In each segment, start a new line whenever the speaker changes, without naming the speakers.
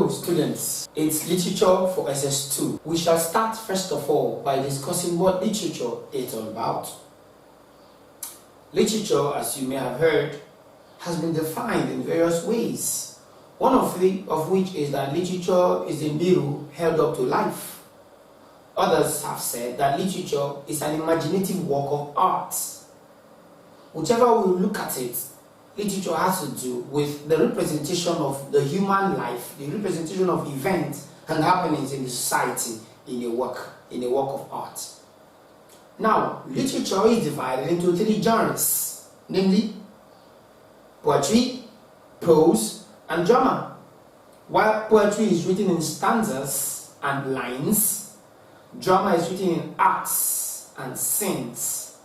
Hello students, it's literature for SS2. We shall start first of all by discussing what literature is all about. Literature, as you may have heard, has been defined in various ways. One of which is that literature is a mirror held up to life. Others have said that literature is an imaginative work of art. Whichever we look at it, literature has to do with the representation of the human life, the representation of events and happenings in the society in a work of art. Now, literature is divided into three genres, namely poetry, prose, and drama. While poetry is written in stanzas and lines, drama is written in acts and scenes,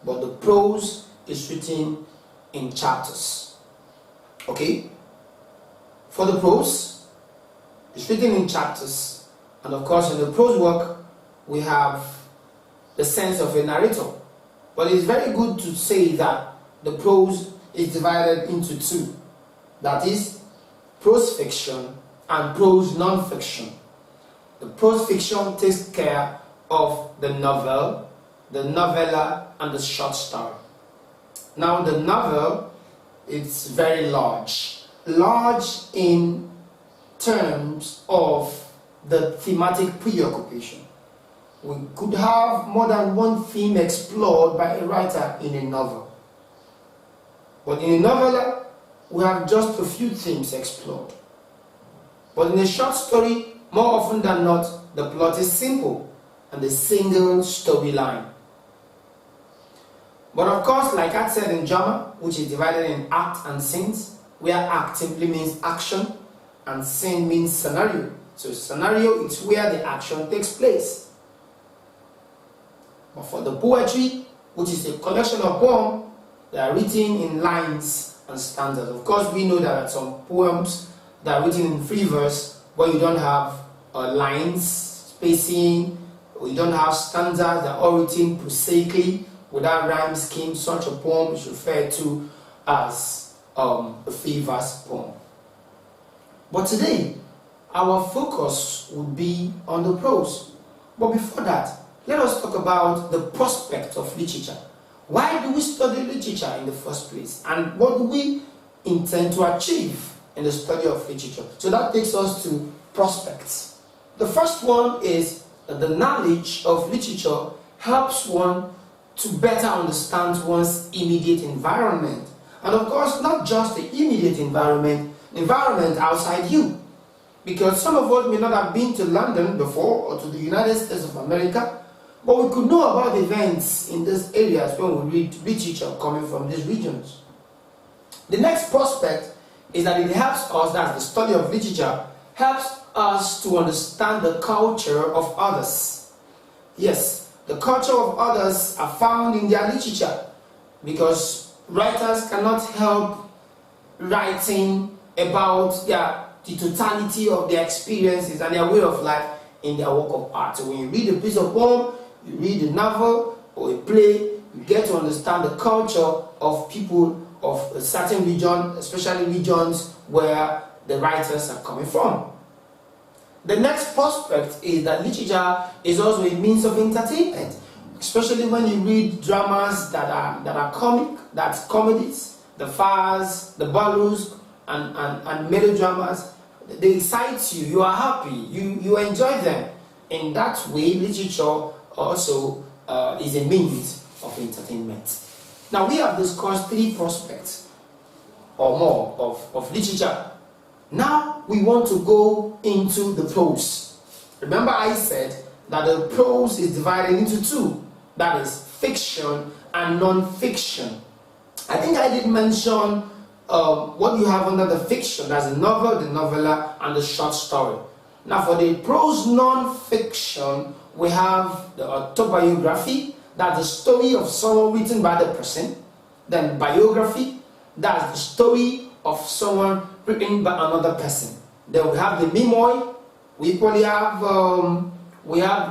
but the prose is written in chapters. Okay? For the prose, it's written in chapters, and of course in the prose work we have the sense of a narrator. But it's very good to say that the prose is divided into two. That is, prose fiction and prose non-fiction. The prose fiction takes care of the novel, the novella, and the short story. Now the novel is very large in terms of the thematic preoccupation. We could have more than one theme explored by a writer in a novel. But in a novella, we have just a few themes explored. But in a short story, more often than not, the plot is simple and a single storyline. But of course, like I said in drama, which is divided in act and scenes, where act simply means action and scene means scenario. So scenario is where the action takes place. But for the poetry, which is a collection of poems, they are written in lines and stanzas. Of course, we know there are some poems that are written in free verse where you don't have lines, spacing, or you don't have stanzas that are all written prosaically, without rhyme scheme. Such a poem is referred to as a free verse poem. But today, our focus would be on the prose. But before that, let us talk about the prospect of literature. Why do we study literature in the first place? And what do we intend to achieve in the study of literature? So that takes us to prospects. The first one is that the knowledge of literature helps one to better understand one's immediate environment. And of course, not just the immediate environment outside you. Because some of us may not have been to London before or to the United States of America, but we could know about events in these areas when we read literature coming from these regions. The next prospect is that it helps us, that's the study of literature, helps us to understand the culture of others. Yes, the culture of others are found in their literature, because writers cannot help writing about the totality of their experiences and their way of life in their work of art. So when you read a piece of poem, you read a novel or a play, you get to understand the culture of people of a certain region, especially regions where the writers are coming from. The next prospect is that literature is also a means of entertainment, especially when you read dramas that are comic, that's comedies, the farce, the balloons, and melodramas. They excite you, you are happy, you enjoy them. In that way, literature also is a means of entertainment. Now, we have discussed three prospects or more of literature. Now we want to go into the prose. Remember I said that the prose is divided into two. That is fiction and non-fiction. I think I did mention what you have under the fiction. That's the novel, the novella, and the short story. Now for the prose non-fiction, we have the autobiography. That's the story of someone written by the person. Then biography. That's the story of someone written by another person. Then we have the memoir. We equally have the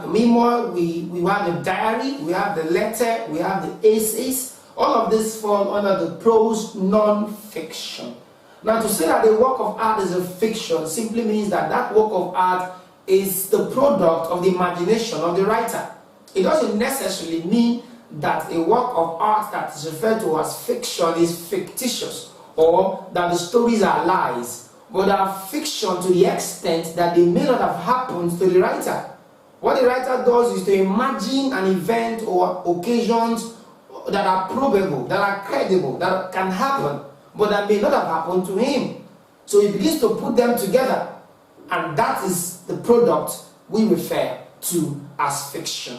memoir, we have the diary, we have the letter, we have the essays. All of this fall under the prose non-fiction. Now, to say that a work of art is a fiction simply means that that work of art is the product of the imagination of the writer. It doesn't necessarily mean that a work of art that is referred to as fiction is fictitious or that the stories are lies, but they are fiction to the extent that they may not have happened to the writer. What the writer does is to imagine an event or occasions that are probable, that are credible, that can happen, but that may not have happened to him. So he begins to put them together, and that is the product we refer to as fiction.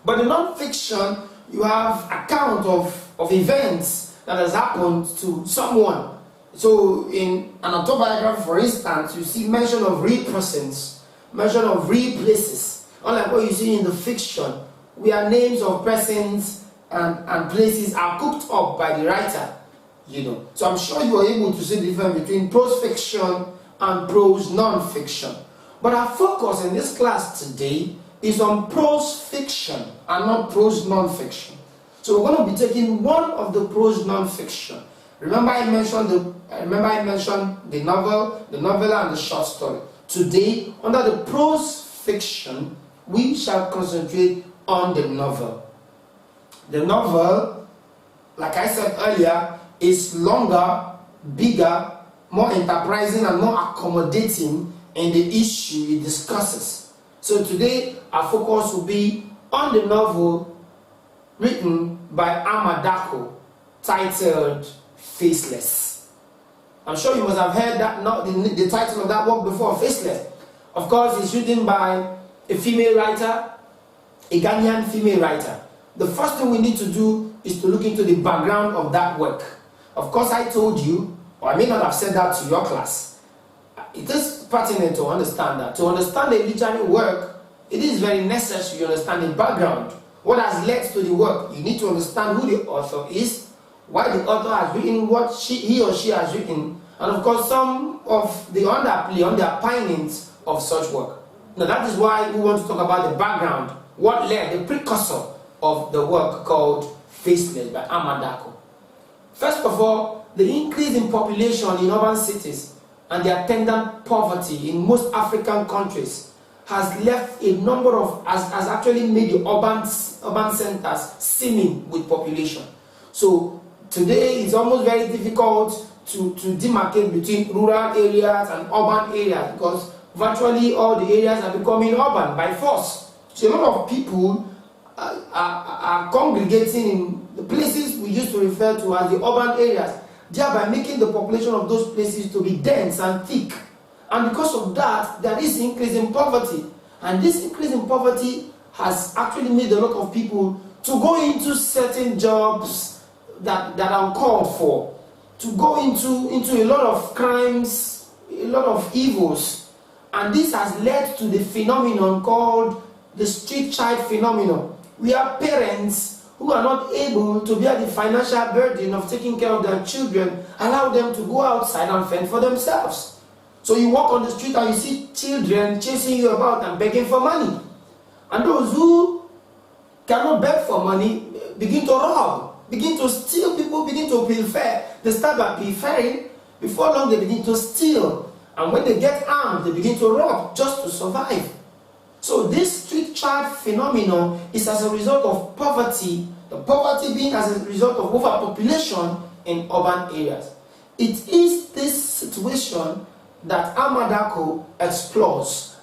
But in non-fiction, you have account of events that has happened to someone. So in an autobiography, for instance, you see mention of real persons, mention of real places. Unlike what you see in the fiction, where names of persons and places are cooked up by the writer. So I'm sure you are able to see the difference between prose fiction and prose non-fiction. But our focus in this class today is on prose fiction and not prose non-fiction. So we're going to be taking one of the prose non-fiction. Remember I mentioned the novel, the novella, and the short story. Today, under the prose fiction, we shall concentrate on the novel. The novel, like I said earlier, is longer, bigger, more enterprising, and more accommodating in the issue it discusses. So today, our focus will be on the novel written by Amadako, titled Faceless. I'm sure you must have heard that the title of that work before, Faceless. Of course, it's written by a female writer, a Ghanaian female writer. The first thing we need to do is to look into the background of that work. Of course, I told you, or I may not have said that to your class. It is pertinent to understand that. To understand a literary work, it is very necessary to understand the background. What has led to the work? You need to understand who the author is, why the author has written what he or she has written, and of course some of the underpinnings of such work. Now that is why we want to talk about the background, what led, the precursor of the work called Faceless by Amadako. First of all, the increase in population in urban cities and the attendant poverty in most African countries has left a number of, has actually made the urban centers seeming with population. So today it's almost very difficult to demarcate between rural areas and urban areas because virtually all the areas are becoming urban by force. So a lot of people are congregating in the places we used to refer to as the urban areas, thereby making the population of those places to be dense and thick. And because of that, there is increase in poverty. And this increase in poverty has actually made a lot of people to go into certain jobs that are uncalled for, to go into a lot of crimes, a lot of evils. And this has led to the phenomenon called the street child phenomenon, where parents who are not able to bear the financial burden of taking care of their children allow them to go outside and fend for themselves. So you walk on the street and you see children chasing you about and begging for money. And those who cannot beg for money begin to rob, begin to steal, people begin to pilfer. They start by pilfering, before long they begin to steal. And when they get armed, they begin to rob just to survive. So this street child phenomenon is as a result of poverty, the poverty being as a result of overpopulation in urban areas. It is this situation that Amadako explores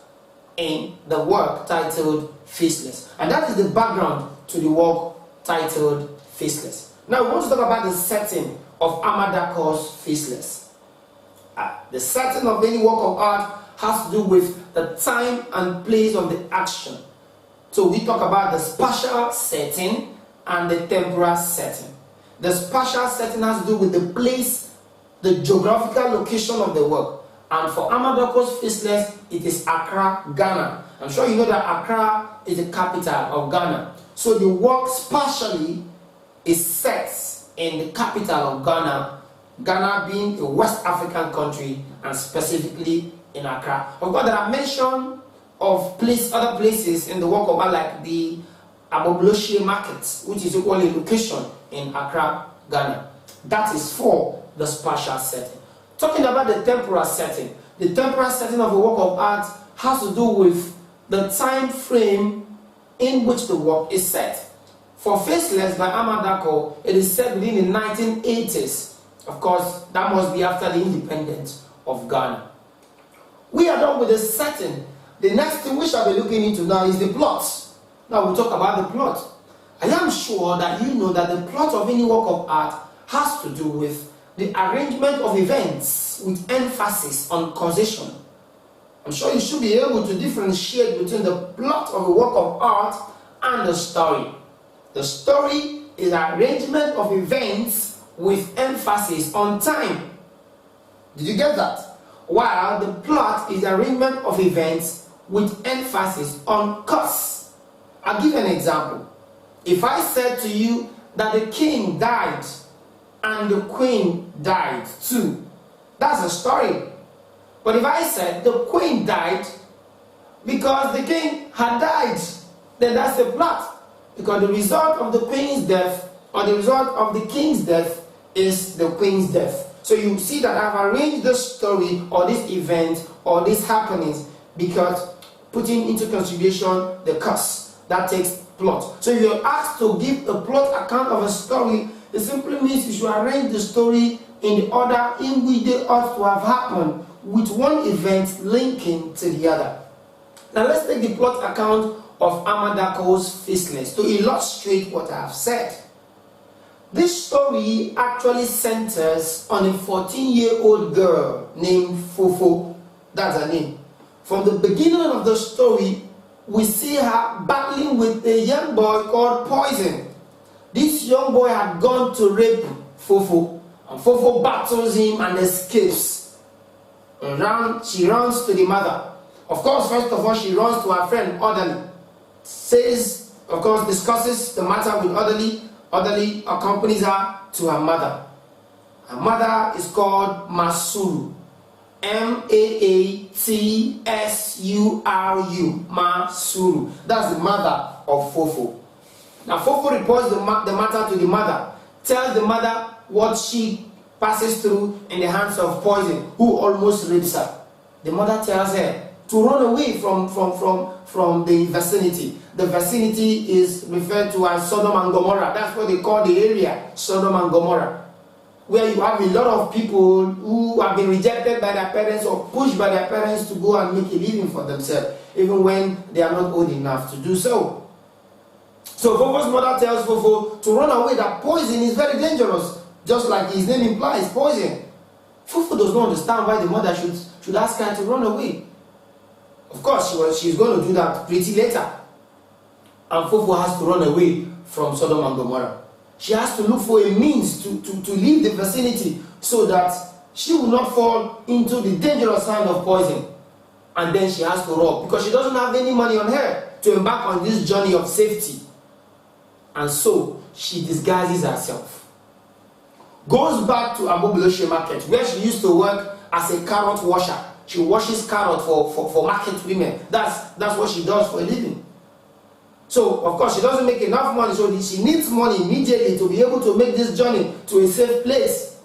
in the work titled Faceless. And that is the background to the work titled Faceless. Now we want to talk about the setting of Amadako's Faceless. The setting of any work of art has to do with the time and place of the action. So we talk about the spatial setting and the temporal setting. The spatial setting has to do with the place, the geographical location of the work. And for Amadako's Faceless, it is Accra, Ghana. I'm sure you know that Accra is the capital of Ghana. So the work spatially is set in the capital of Ghana, Ghana being a West African country and specifically in Accra. Of course, there are mention of other places in the work of art like the Abobloshe Market, which is equally a location in Accra, Ghana. That is for the spatial setting. Talking about the temporal setting. The temporal setting of a work of art has to do with the time frame in which the work is set. For Faceless by Amadako, it is set within the 1980s. Of course, that must be after the independence of Ghana. We are done with the setting. The next thing we shall be looking into now is the plot. Now we'll talk about the plot. I am sure that you know that the plot of any work of art has to do with the arrangement of events with emphasis on causation. I'm sure you should be able to differentiate between the plot of a work of art and the story. The story is an arrangement of events with emphasis on time. Did you get that? While the plot is an arrangement of events with emphasis on cause. I'll give you an example. If I said to you that the king died and the queen died too, that's a story. But if I said the queen died because the king had died, then that's a plot. Because the result of the queen's death or the result of the king's death is the queen's death. So you see that I've arranged this story or this event or these happenings because putting into consideration the cause. That takes plot. So if you're asked to give a plot account of a story, it simply means you should arrange the story in the order in which they ought to have happened, with one event linking to the other. Now let's take the plot account of Amadako's Faceless to illustrate what I have said. This story actually centers on a 14-year-old girl named Fofo. That's her name. From the beginning of the story, we see her battling with a young boy called Poison. This young boy had gone to rape Fofo, and Fofo battles him and escapes. And she runs to the mother. Of course, first of all, she runs to her friend, Orderly. Says, of course, discusses the matter with Orderly. Orderly accompanies her to her mother. Her mother is called Masuru. M-A-A-T-S-U-R-U. Masuru. That's the mother of Fofo. Now Fofo reports the matter to the mother. Tells the mother what she passes through in the hands of Poison, who almost rapes her. The mother tells her to run away from the vicinity. The vicinity is referred to as Sodom and Gomorrah. That's what they call the area, Sodom and Gomorrah, where you have a lot of people who have been rejected by their parents or pushed by their parents to go and make a living for themselves, even when they are not old enough to do so. So Fofo's mother tells Fofo to run away, that Poison is very dangerous, just like his name implies, Poison. Fofo does not understand why the mother should ask her to run away. Of course, she's going to do that pretty later. And Fofo has to run away from Sodom and Gomorrah. She has to look for a means to leave the vicinity so that she will not fall into the dangerous hand of Poison. And then she has to rob because she doesn't have any money on her to embark on this journey of safety. And so she disguises herself. Goes back to Abobiloshe market where she used to work as a carrot washer. She washes carrot for market women. That's what she does for a living. So, of course, she doesn't make enough money, so she needs money immediately to be able to make this journey to a safe place.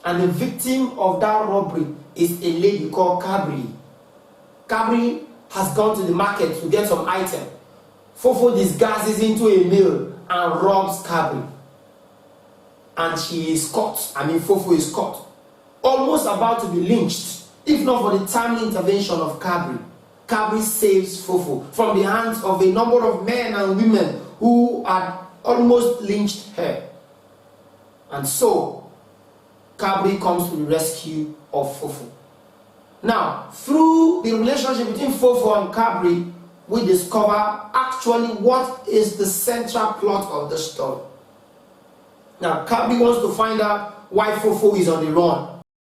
And the victim of that robbery is a lady called Cabri. Cabri has gone to the market to get some item. Fofo disguises into a male and robs Cabri. And she is caught. Fofo is caught. Almost about to be lynched, if not for the timely intervention of Cabri. Cabri saves Fofo from the hands of a number of men and women who had almost lynched her. And so, Cabri comes to the rescue of Fofo. Now, through the relationship between Fofo and Cabri, we discover actually what is the central plot of the story. Now, Cabri wants to find out why Fofo is on the run.